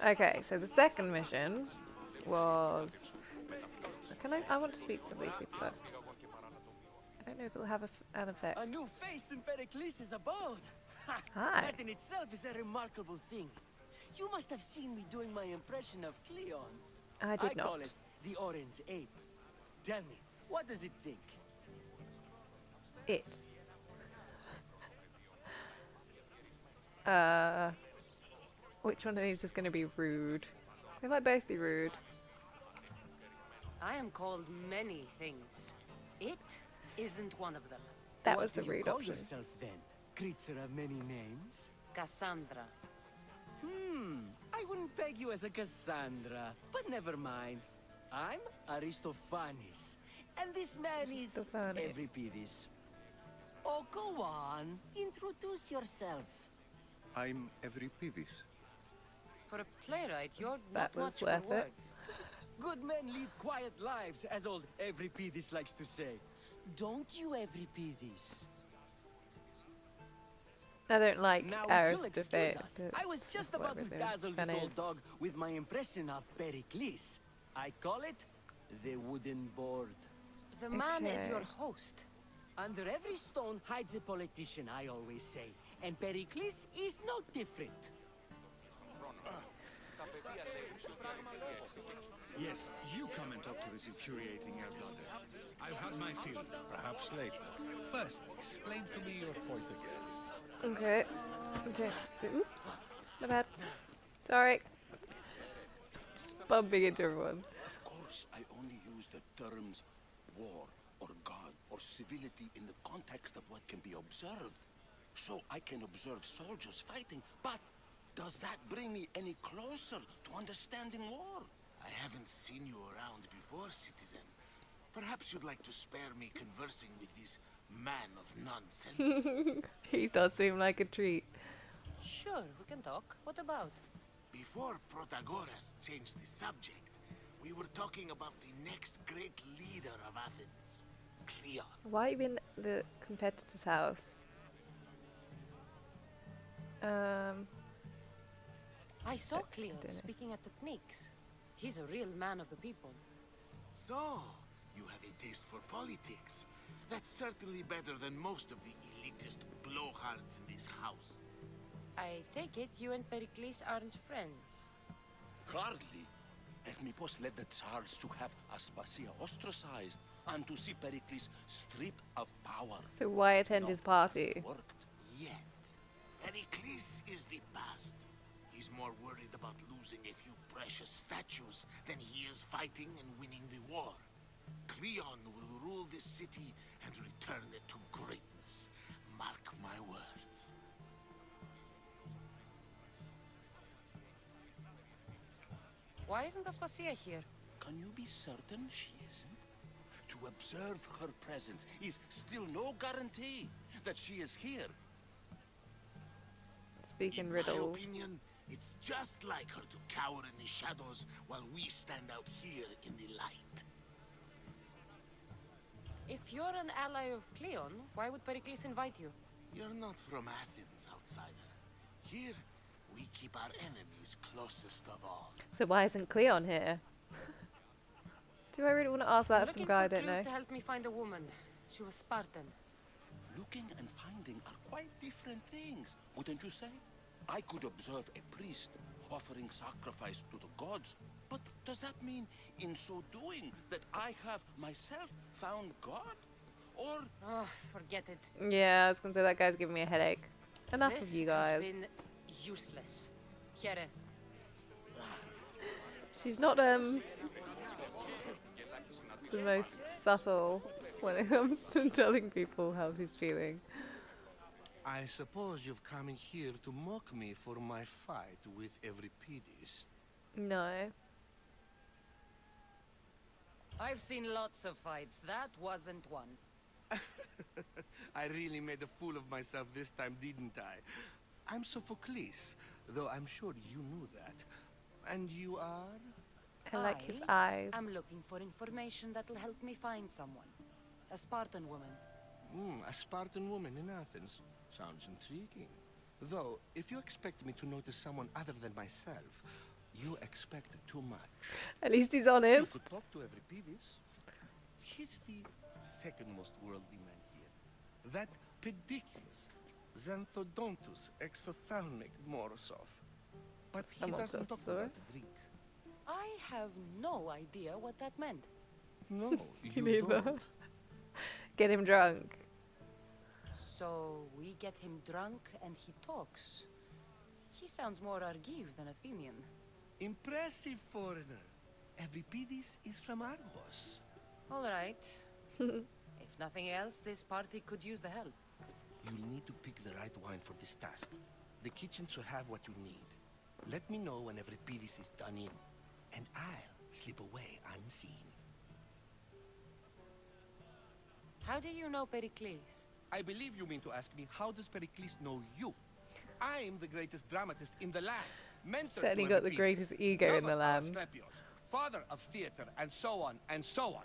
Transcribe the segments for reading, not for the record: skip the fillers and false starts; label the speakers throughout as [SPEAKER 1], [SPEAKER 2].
[SPEAKER 1] Okay, so the second mission was. Can I want to speak to some of these people first. I don't know if it'll have an effect.
[SPEAKER 2] A new face in Perikles' abode! Ha!
[SPEAKER 1] Hi.
[SPEAKER 2] That in itself is a remarkable thing. You must have seen me doing my impression of Cleon.
[SPEAKER 1] I did not.
[SPEAKER 2] call it the orange ape. Tell me, what does it think?
[SPEAKER 1] It. Which one of these is going to be rude? They might both be rude.
[SPEAKER 3] I am called many things. It isn't one of them.
[SPEAKER 1] That
[SPEAKER 2] what
[SPEAKER 1] was the
[SPEAKER 2] do you
[SPEAKER 1] rude
[SPEAKER 2] call
[SPEAKER 1] option.
[SPEAKER 2] yourself then? Creature of many names?
[SPEAKER 3] Kassandra.
[SPEAKER 2] I wouldn't peg you as a Kassandra, but never mind. I'm Aristophanes, and this man is
[SPEAKER 1] Aristophanes.
[SPEAKER 2] Euripides. Oh, go on. Introduce yourself.
[SPEAKER 4] I'm Euripides.
[SPEAKER 3] For a playwright, you're
[SPEAKER 1] That
[SPEAKER 3] not
[SPEAKER 1] was
[SPEAKER 3] much
[SPEAKER 1] worth
[SPEAKER 3] for
[SPEAKER 1] it.
[SPEAKER 3] words.
[SPEAKER 2] Good men lead quiet lives, as old Euripides likes to say. Don't you, Euripides?
[SPEAKER 1] I don't like
[SPEAKER 2] Now, if you'll excuse
[SPEAKER 1] Aristophanes.
[SPEAKER 2] us, I was just about to dazzle this old dog with my impression of Perikles. I call it the wooden board.
[SPEAKER 3] The man is
[SPEAKER 1] Okay.
[SPEAKER 3] your host.
[SPEAKER 2] Under every stone hides a politician, I always say. And Perikles is no different.
[SPEAKER 5] Yes, you come and talk to this infuriating airbladder. I've had my fill.
[SPEAKER 6] Perhaps later. First, explain to me your point again.
[SPEAKER 1] Okay. Okay. Oops. My bad. Sorry. Bumping into everyone.
[SPEAKER 7] Of course, I only use the terms war or God or civility in the context of what can be observed. So I can observe soldiers fighting, but does that bring me any closer to understanding war?
[SPEAKER 8] I haven't seen you around before, citizen. Perhaps you'd like to spare me conversing with this man of nonsense.
[SPEAKER 1] He does seem like a treat.
[SPEAKER 3] Sure, we can talk. What about?
[SPEAKER 8] Before Protagoras changed the subject, we were talking about the next great leader of Athens, Cleon.
[SPEAKER 1] Why are you in the competitor's house?
[SPEAKER 3] I saw Cleon
[SPEAKER 1] don't know.
[SPEAKER 3] speaking at the Pnyx. He's a real man of the people.
[SPEAKER 8] So, you have a taste for politics. That's certainly better than most of the elitist blowhards in this house.
[SPEAKER 3] I take it you and Perikles aren't friends.
[SPEAKER 7] Hardly. Hermippos led the Tsars to have Aspasia ostracized and to see Pericles stripped of power.
[SPEAKER 1] So why attend his party?
[SPEAKER 7] Worked.
[SPEAKER 8] Yet, Perikles is the past. He's more worried about losing a few precious statues than he is fighting and winning the war. Cleon will rule this city and return it to greatness. Mark my words.
[SPEAKER 3] Why isn't Aspasia here?
[SPEAKER 7] Can you be certain she isn't? To observe her presence is still no guarantee that she is here.
[SPEAKER 1] Speak in
[SPEAKER 8] In my
[SPEAKER 1] riddles.
[SPEAKER 8] opinion, it's just like her to cower in the shadows while we stand out here in the light.
[SPEAKER 3] If you're an ally of Cleon, why would Perikles invite you?
[SPEAKER 8] You're not from Athens, outsider. Here, we keep our enemies closest of all.
[SPEAKER 1] So why isn't Cleon here? Do I really want to ask that
[SPEAKER 3] I'm
[SPEAKER 1] of some
[SPEAKER 3] looking
[SPEAKER 1] guy I
[SPEAKER 3] for
[SPEAKER 1] don't
[SPEAKER 3] clues
[SPEAKER 1] know?
[SPEAKER 3] to help me find a woman. She was Spartan.
[SPEAKER 7] Looking and finding are quite different things, wouldn't you say? I could observe a priest offering sacrifice to the gods, but does that mean in so doing that I have myself found God? Or
[SPEAKER 3] Oh, forget it.
[SPEAKER 1] Yeah, I was gonna say that guy's giving me a headache. Enough
[SPEAKER 3] This
[SPEAKER 1] of you
[SPEAKER 3] has
[SPEAKER 1] guys.
[SPEAKER 3] been useless. Here.
[SPEAKER 1] She's not the most subtle when it comes to telling people how she's feeling.
[SPEAKER 6] I suppose you've come in here to mock me for my fight with Euripides.
[SPEAKER 1] No.
[SPEAKER 3] I've seen lots of fights. That wasn't one.
[SPEAKER 6] I really made a fool of myself this time, didn't I? I'm Sophokles, though I'm sure you knew that. And you are?
[SPEAKER 1] I like his
[SPEAKER 3] I
[SPEAKER 1] eyes.
[SPEAKER 3] I'm looking for information that'll help me find someone. A Spartan woman.
[SPEAKER 6] A Spartan woman in Athens. Sounds intriguing. Though, if you expect me to notice someone other than myself, You expect too much.
[SPEAKER 1] At least he's
[SPEAKER 6] You
[SPEAKER 1] honest.
[SPEAKER 6] could talk to Euripides. He's the second most worldly man here. That Perikles, Xanthodontus, exophthalmic Morosov. But he
[SPEAKER 1] Someone
[SPEAKER 6] doesn't talk
[SPEAKER 1] sorry.
[SPEAKER 6] without a drink.
[SPEAKER 3] I have no idea what that meant.
[SPEAKER 6] No, you
[SPEAKER 1] neither.
[SPEAKER 6] don't.
[SPEAKER 1] Get him drunk.
[SPEAKER 3] So we get him drunk and he talks. He sounds more Argive than Athenian.
[SPEAKER 6] Impressive foreigner. Euripides is from Argos.
[SPEAKER 3] All right. If nothing else, this party could use the help.
[SPEAKER 6] You'll need to pick the right wine for this task. The kitchen should have what you need. Let me know when Euripides is done in, and I'll slip away unseen.
[SPEAKER 3] How do you know Perikles?
[SPEAKER 6] I believe you mean to ask me, how does Pericles know you? I'm the greatest dramatist in the land. Mentor
[SPEAKER 1] Certainly
[SPEAKER 6] to
[SPEAKER 1] got the
[SPEAKER 6] Euripides,
[SPEAKER 1] greatest ego in the
[SPEAKER 6] lover of
[SPEAKER 1] land.
[SPEAKER 6] Asclepius, father of theater, and so on, and so on.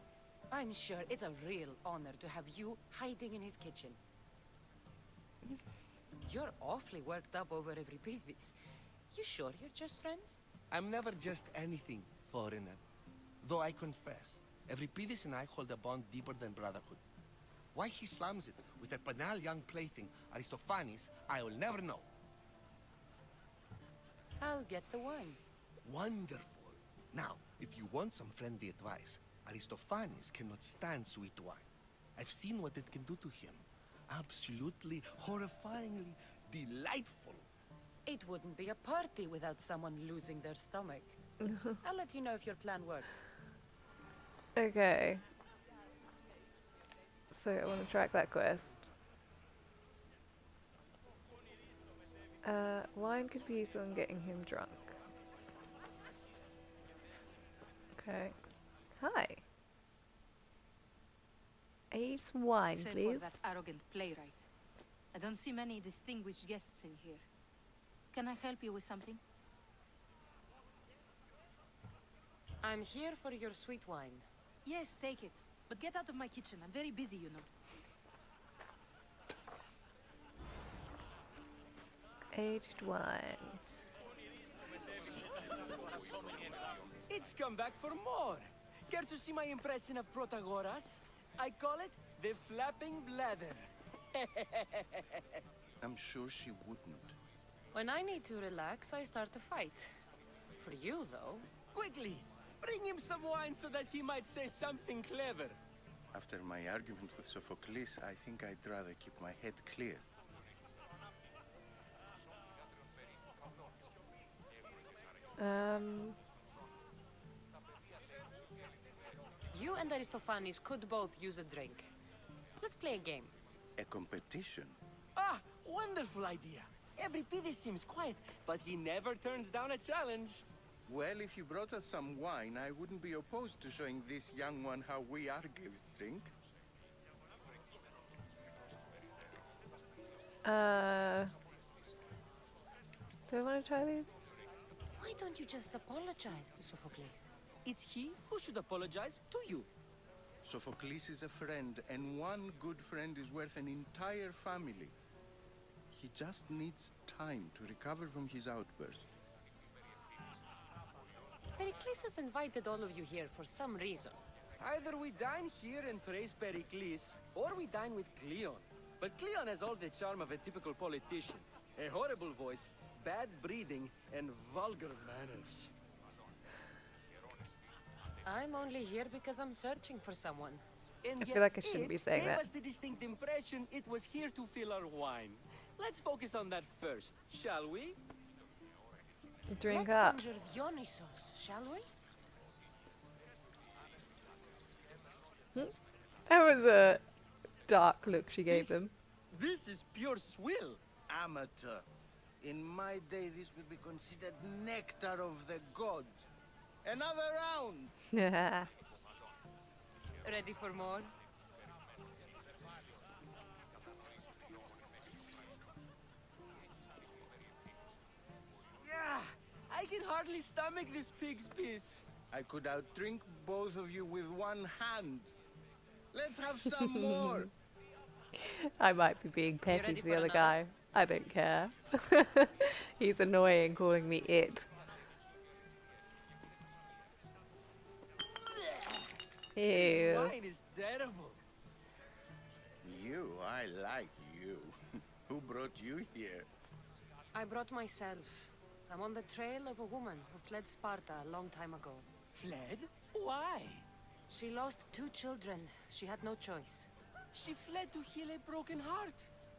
[SPEAKER 3] I'm sure it's a real honor to have you hiding in his kitchen. You're awfully worked up over Euripides. You sure you're just friends?
[SPEAKER 6] I'm never just anything, foreigner. Though I confess, Euripides and I hold a bond deeper than brotherhood. Why he slams it with a banal young plaything, Aristophanes, I will never know.
[SPEAKER 3] I'll get the wine.
[SPEAKER 6] Wonderful. Now, if you want some friendly advice, Aristophanes cannot stand sweet wine. I've seen what it can do to him. Absolutely, horrifyingly delightful.
[SPEAKER 3] It wouldn't be a party without someone losing their stomach. I'll let you know if your plan worked.
[SPEAKER 1] Okay. So I want to track that quest. Wine could be useful in getting him drunk. Okay. Hi. I need some wine,
[SPEAKER 9] Save
[SPEAKER 1] please.
[SPEAKER 9] for that arrogant playwright. I don't see many distinguished guests in here. Can I help you with something?
[SPEAKER 3] I'm here for your sweet wine.
[SPEAKER 9] Yes, take it. But get out of my kitchen. I'm very busy, you know.
[SPEAKER 1] Aged wine.
[SPEAKER 2] It's come back for more. Care to see my impression of Protagoras? I call it the flapping bladder.
[SPEAKER 4] I'm sure she wouldn't.
[SPEAKER 3] When I need to relax, I start a fight. For you, though.
[SPEAKER 2] Quickly, bring him some wine so that he might say something clever.
[SPEAKER 4] After my argument with Sophokles, I think I'd rather keep my head clear.
[SPEAKER 3] You and Aristophanes could both use a drink. Let's play a game.
[SPEAKER 4] A competition?
[SPEAKER 2] Ah, wonderful idea. Euripides seems quiet, but he never turns down a challenge.
[SPEAKER 4] Well, if you brought us some wine, I wouldn't be opposed to showing this young one how we Argives drink.
[SPEAKER 1] Do I want to try these?
[SPEAKER 3] Why don't you just apologize to Sophokles?
[SPEAKER 2] It's he who should apologize to you.
[SPEAKER 4] Sophokles is a friend, and one good friend is worth an entire family. He just needs time to recover from his outburst.
[SPEAKER 3] Perikles has invited all of you here for some reason.
[SPEAKER 2] Either we dine here and praise Perikles, or we dine with Cleon. But Cleon has all the charm of a typical politician. A horrible voice, bad breeding, and vulgar manners.
[SPEAKER 3] I'm only here because I'm searching for someone.
[SPEAKER 2] And
[SPEAKER 1] I feel
[SPEAKER 2] yet
[SPEAKER 1] like I shouldn't be saying
[SPEAKER 2] gave
[SPEAKER 1] that.
[SPEAKER 2] us the distinct impression it was here to fill our wine. Let's focus on that first, shall we?
[SPEAKER 1] Drink
[SPEAKER 3] Let's
[SPEAKER 1] up.
[SPEAKER 3] conjure Dionysos, shall we?
[SPEAKER 1] That was a dark look she gave them.
[SPEAKER 2] This is pure swill.
[SPEAKER 10] Amateur. In my day, this would be considered nectar of the gods. Another round!
[SPEAKER 3] Ready for more?
[SPEAKER 2] Yeah, I can hardly stomach this pig's piss.
[SPEAKER 10] I could outdrink both of you with one hand. Let's have some more!
[SPEAKER 1] I might be being petty
[SPEAKER 3] ready
[SPEAKER 1] to the
[SPEAKER 3] for
[SPEAKER 1] other
[SPEAKER 3] another?
[SPEAKER 1] guy. I don't care. He's annoying calling me it.
[SPEAKER 2] This
[SPEAKER 1] Ew.
[SPEAKER 2] wine is terrible.
[SPEAKER 4] You, I like you. Who brought you here?
[SPEAKER 3] I brought myself. I'm on the trail of a woman who fled Sparta a long time ago.
[SPEAKER 2] Fled? Why?
[SPEAKER 3] She lost 2 children. She had no choice.
[SPEAKER 2] She fled to heal a broken heart.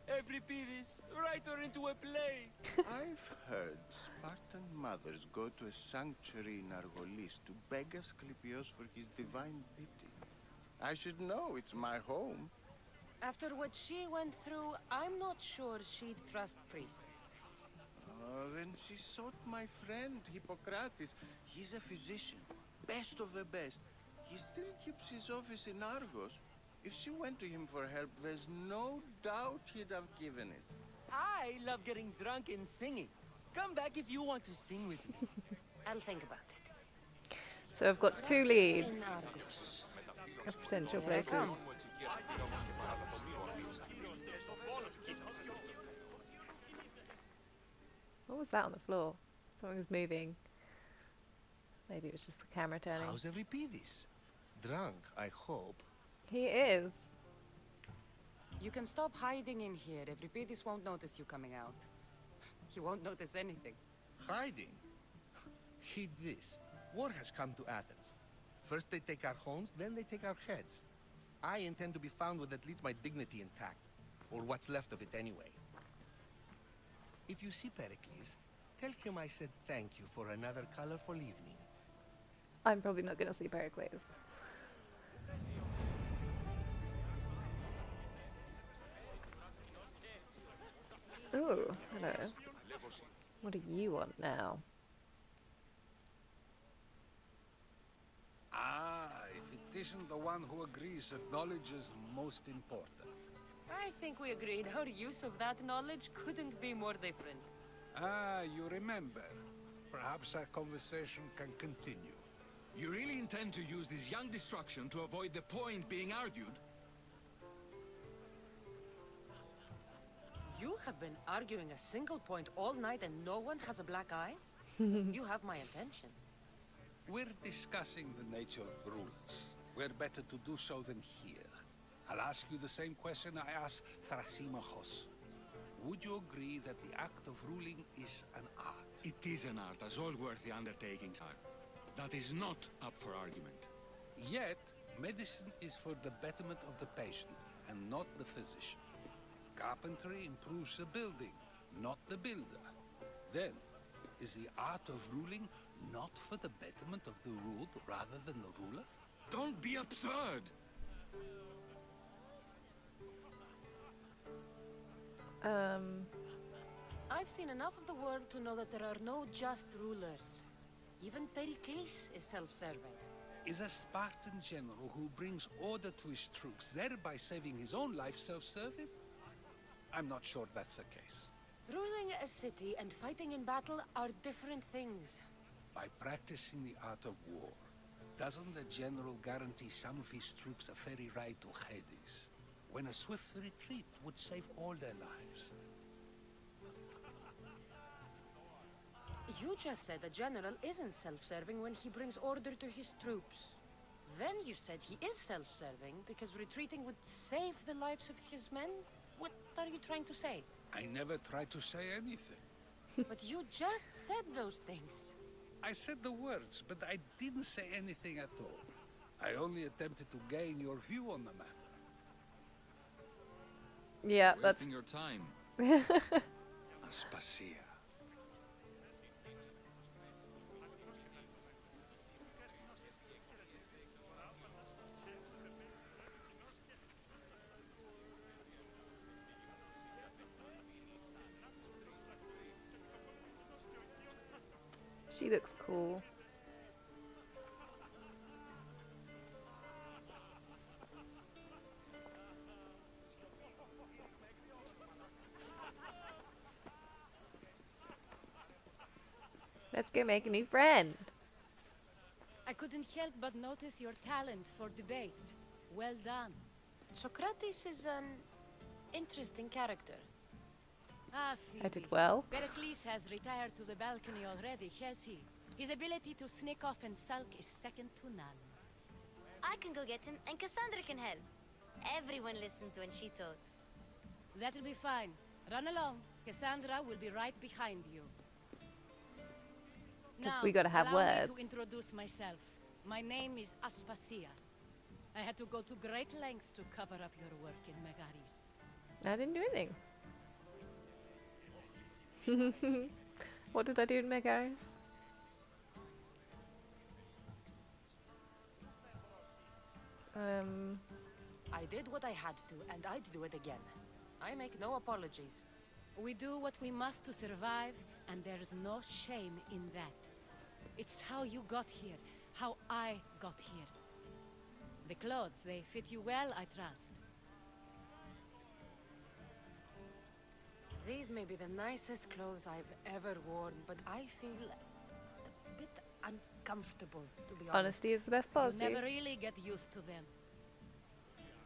[SPEAKER 2] Euripides, write her into a play.
[SPEAKER 4] I've heard Spartan mothers go to a sanctuary in Argolis to beg Asclepios for his divine pity. I should know, it's my home.
[SPEAKER 3] After what she went through, I'm not sure she'd trust priests.
[SPEAKER 4] Then she sought my friend, Hippocrates. He's a physician, best of the best. He still keeps his office in Argos. If she went to him for help, there's no doubt he'd have given it.
[SPEAKER 2] I love getting drunk and singing. Come back if you want to sing with me.
[SPEAKER 3] I'll think about it.
[SPEAKER 1] So I've got 2 leads
[SPEAKER 3] In Argos.
[SPEAKER 1] of potential
[SPEAKER 3] Here I
[SPEAKER 1] places.
[SPEAKER 3] come.
[SPEAKER 1] What was that on the floor? Something was moving. Maybe it was just the camera turning.
[SPEAKER 6] How's Euripides? Drunk, I hope.
[SPEAKER 1] He is.
[SPEAKER 3] You can stop hiding in here. Euripides won't notice you coming out. He won't notice anything.
[SPEAKER 6] Hiding? Heed this. War has come to Athens. First they take our homes, then they take our heads. I intend to be found with at least my dignity intact. Or what's left of it anyway. If you see Perikles, tell him I said thank you for another colorful evening.
[SPEAKER 1] I'm probably not going to see Perikles. Ooh, hello. What do you want now?
[SPEAKER 5] Ah, if it isn't the one who agrees that knowledge is most important.
[SPEAKER 3] I think we agreed our use of that knowledge couldn't be more different.
[SPEAKER 5] Ah, you remember. Perhaps our conversation can continue.
[SPEAKER 7] You really intend to use this young destruction to avoid the point being argued?
[SPEAKER 3] You have been arguing a single point all night and no one has a black eye? You have my attention.
[SPEAKER 5] We're discussing the nature of rules. We're better to do so than here. I'll ask you the same question I asked Thrasymachos. Would you agree that the act of ruling is an art?
[SPEAKER 7] It is an art, as all worthy undertakings are. That is not up for argument.
[SPEAKER 5] Yet, medicine is for the betterment of the patient, and not the physician. Carpentry improves the building, not the builder. Then, is the art of ruling not for the betterment of the ruled rather than the ruler?
[SPEAKER 7] Don't be absurd!
[SPEAKER 3] I've seen enough of the world to know that there are no just rulers. Even Perikles is self-serving.
[SPEAKER 5] Is a Spartan general who brings order to his troops, thereby saving his own life, self-serving? I'm not sure that's the case.
[SPEAKER 3] Ruling a city and fighting in battle are different things.
[SPEAKER 5] By practicing the art of war, doesn't the general guarantee some of his troops a ferry ride to Hades, when a swift retreat would save all their lives?
[SPEAKER 3] You just said a general isn't self-serving when he brings order to his troops. Then you said he is self-serving because retreating would save the lives of his men? What are you trying to say?
[SPEAKER 5] I never tried to say anything.
[SPEAKER 3] But you just said those things.
[SPEAKER 5] I said the words, but I didn't say anything at all. I only attempted to gain your view on the matter.
[SPEAKER 1] Yeah, that's...
[SPEAKER 7] Wasting your time.
[SPEAKER 5] Aspasia.
[SPEAKER 1] She looks cool. Let's go make a new friend.
[SPEAKER 11] I couldn't help but notice your talent for debate. Well done.
[SPEAKER 3] Socrates is an interesting character.
[SPEAKER 11] Ah,
[SPEAKER 1] I did
[SPEAKER 11] Phoebe.
[SPEAKER 1] well.
[SPEAKER 11] Pericles has retired to the balcony already, has he? His ability to sneak off and sulk is second to none.
[SPEAKER 12] I can go get him, and Cassandra can help. Everyone listens when she talks.
[SPEAKER 11] That'll be fine. Run along. Cassandra will be right behind you.
[SPEAKER 1] Because
[SPEAKER 11] Now,
[SPEAKER 1] we gotta have
[SPEAKER 11] allow me
[SPEAKER 1] words.
[SPEAKER 11] to introduce myself. My name is Aspasia. I had to go to great lengths to cover up your work in Megaris.
[SPEAKER 1] I didn't do anything. What did I do in Megaris?
[SPEAKER 3] I did what I had to, and I'd do it again. I make no apologies.
[SPEAKER 11] We do what we must to survive, and there's no shame in that. It's how you got here, how I got here. The clothes, they fit you well, I trust.
[SPEAKER 3] These may be the nicest clothes I've ever worn, but I feel a bit uncomfortable, to be honest.
[SPEAKER 1] Honesty is the best
[SPEAKER 11] You
[SPEAKER 1] policy.
[SPEAKER 11] never really get used to them.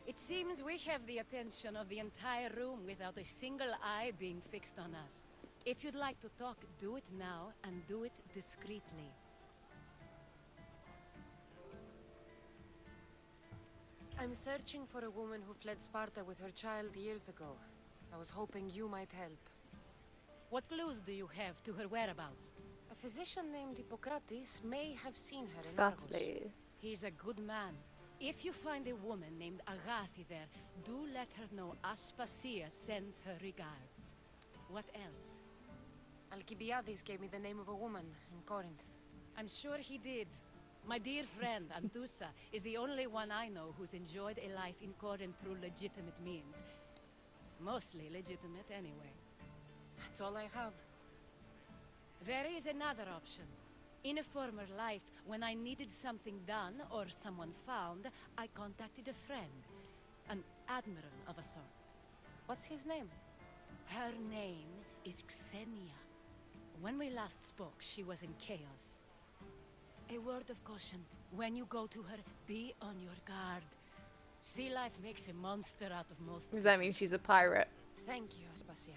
[SPEAKER 11] It seems we have the attention of the entire room without a single eye being fixed on us. If you'd like to talk, do it now, and do it discreetly.
[SPEAKER 3] I'm searching for a woman who fled Sparta with her child years ago. I was hoping you might help.
[SPEAKER 11] What clues do you have to her whereabouts?
[SPEAKER 3] A physician named Hippocrates may have seen her in Argos.
[SPEAKER 1] Exactly.
[SPEAKER 11] He's a good man. If you find a woman named Agathi there, do let her know Aspasia sends her regards. What else?
[SPEAKER 3] Alcibiades gave me the name of a woman in Corinth.
[SPEAKER 11] I'm sure he did. My dear friend, Anthusa, is the only one I know who's enjoyed a life in Corinth through legitimate means. Mostly legitimate, anyway.
[SPEAKER 3] That's all I have.
[SPEAKER 11] There is another option. In a former life, when I needed something done or someone found, I contacted a friend. An admiral of a sort.
[SPEAKER 3] What's his name?
[SPEAKER 11] Her name is Xenia. When we last spoke, she was in chaos. A word of caution. When you go to her, be on your guard. Sea life makes a monster out of most
[SPEAKER 1] Does that mean she's a pirate?
[SPEAKER 3] Thank you, Aspasia.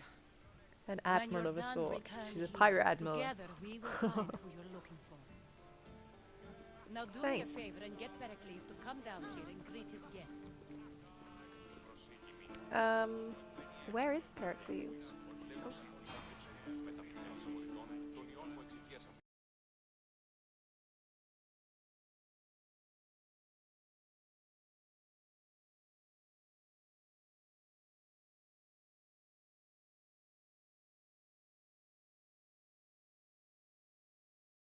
[SPEAKER 1] An
[SPEAKER 11] When
[SPEAKER 1] admiral
[SPEAKER 11] you're
[SPEAKER 1] of a
[SPEAKER 11] done,
[SPEAKER 1] sort.
[SPEAKER 11] return
[SPEAKER 1] She's a
[SPEAKER 11] here.
[SPEAKER 1] pirate admiral.
[SPEAKER 11] Together, we will find who you're looking for. Now do me a
[SPEAKER 1] Thanks.
[SPEAKER 11] favor and get Perikles to come down here and greet his guests.
[SPEAKER 1] Where is Perikles? Oh.